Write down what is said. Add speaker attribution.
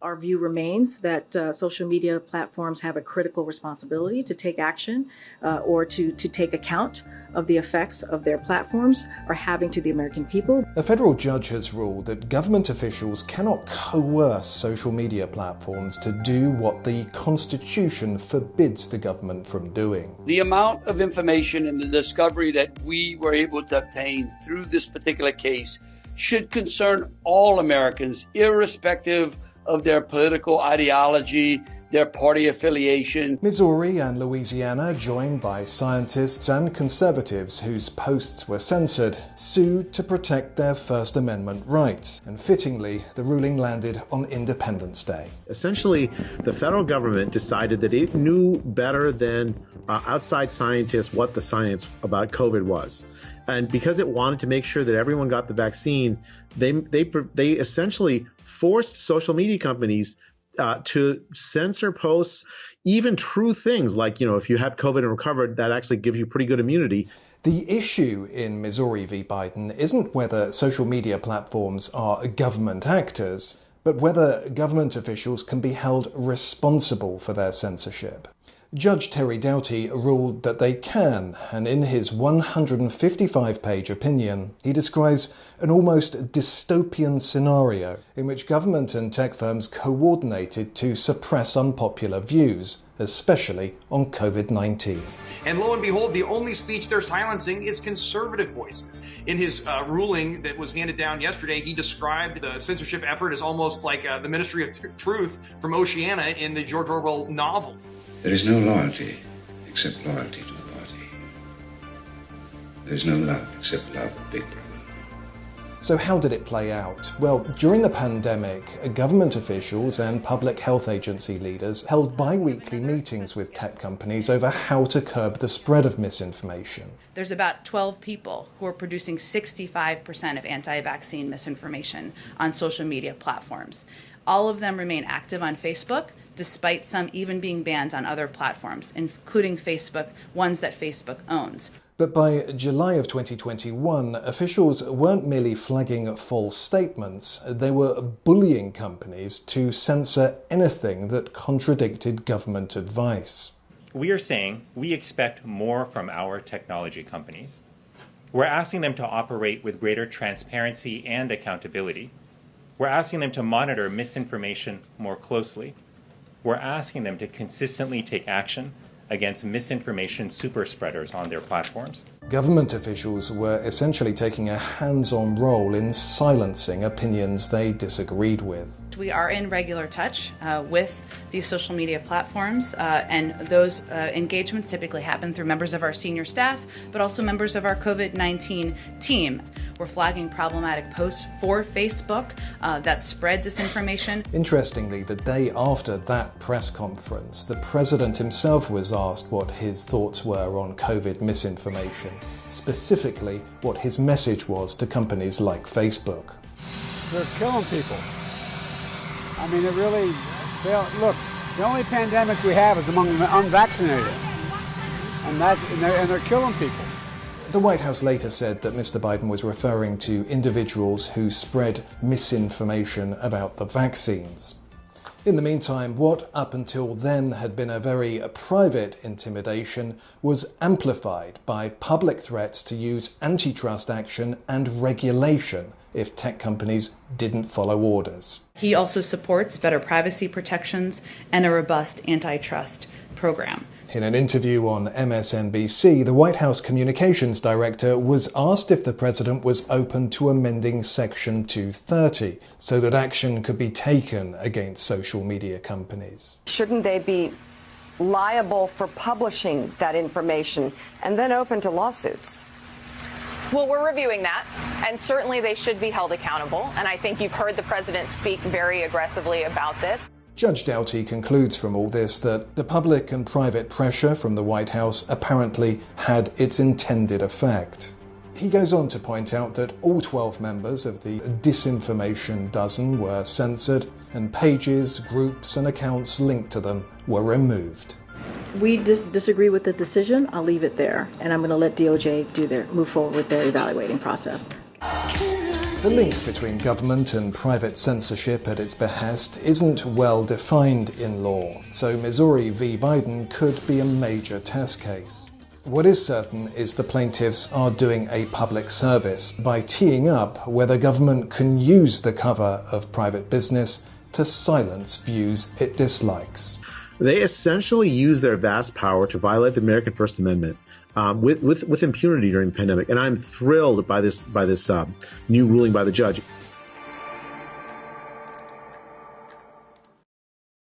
Speaker 1: Our view remains that social media platforms have a critical responsibility to take action or to take account of the effects of their platforms are having to the American people.
Speaker 2: A federal judge has ruled that government officials cannot coerce social media platforms to do what the Constitution forbids the government from doing.
Speaker 3: The amount of information and the discovery that we were able to obtain through this particular case should concern all Americans, irrespective of their political ideology, their party affiliation.
Speaker 2: Missouri and Louisiana, joined by scientists and conservatives whose posts were censored, sued to protect their First Amendment rights. And fittingly, the ruling landed on Independence Day.
Speaker 4: Essentially, the federal government decided that it knew better than outside scientists what the science about COVID was. And because it wanted to make sure that everyone got the vaccine, they essentially forced social media companies to censor posts, even true things like, if you have COVID and recovered, that actually gives you pretty good immunity.
Speaker 2: The issue in Missouri v. Biden isn't whether social media platforms are government actors, but whether government officials can be held responsible for their censorship. Judge Terry Doughty ruled that they can, and in his 155-page opinion, he describes an almost dystopian scenario in which government and tech firms coordinated to suppress unpopular views, especially on COVID-19.
Speaker 5: And lo and behold, the only speech they're silencing is conservative voices. In his ruling that was handed down yesterday, he described the censorship effort as almost like the Ministry of Truth from Oceana in the George Orwell novel.
Speaker 6: There is no loyalty except loyalty to the party. There is no love except love of Big Brother.
Speaker 2: So how did it play out? Well, during the pandemic, government officials and public health agency leaders held bi-weekly meetings with tech companies over how to curb the spread of misinformation.
Speaker 7: There's about 12 people who are producing 65% of anti-vaccine misinformation on social media platforms. All of them remain active on Facebook, despite some even being banned on other platforms, including Facebook, ones that Facebook owns.
Speaker 2: But by July of 2021, officials weren't merely flagging false statements, they were bullying companies to censor anything that contradicted government advice.
Speaker 8: We are saying we expect more from our technology companies. We're asking them to operate with greater transparency and accountability. We're asking them to monitor misinformation more closely. We're asking them to consistently take action against misinformation superspreaders on their platforms.
Speaker 2: Government officials were essentially taking a hands-on role in silencing opinions they disagreed with.
Speaker 7: We are in regular touch with these social media platforms, and those engagements typically happen through members of our senior staff, but also members of our COVID-19 team. We're flagging problematic posts for Facebook that spread disinformation.
Speaker 2: Interestingly, the day after that press conference, the president himself was asked what his thoughts were on COVID misinformation, specifically what his message was to companies like Facebook.
Speaker 9: They're killing people. I mean, look, the only pandemic we have is among the unvaccinated, and they're killing people.
Speaker 2: The White House later said that Mr. Biden was referring to individuals who spread misinformation about the vaccines. In the meantime, what up until then had been a very private intimidation was amplified by public threats to use antitrust action and regulation if tech companies didn't follow orders.
Speaker 7: He also supports better privacy protections and a robust antitrust program.
Speaker 2: In an interview on MSNBC, the White House communications director was asked if the president was open to amending Section 230 so that action could be taken against social media companies.
Speaker 10: Shouldn't they be liable for publishing that information and then open to lawsuits?
Speaker 11: Well, we're reviewing that, and certainly they should be held accountable. And I think you've heard the president speak very aggressively about this.
Speaker 2: Judge Doughty concludes from all this that the public and private pressure from the White House apparently had its intended effect. He goes on to point out that all 12 members of the disinformation dozen were censored, and pages, groups, and accounts linked to them were removed.
Speaker 1: We disagree with the decision. I'll leave it there, and I'm going to let DOJ move forward with their evaluating process.
Speaker 2: The link between government and private censorship at its behest isn't well defined in law, so Missouri v. Biden could be a major test case. What is certain is the plaintiffs are doing a public service by teeing up whether government can use the cover of private business to silence views it dislikes.
Speaker 4: They essentially use their vast power to violate the American First Amendment with impunity during the pandemic, and I'm thrilled by this new ruling by the judge.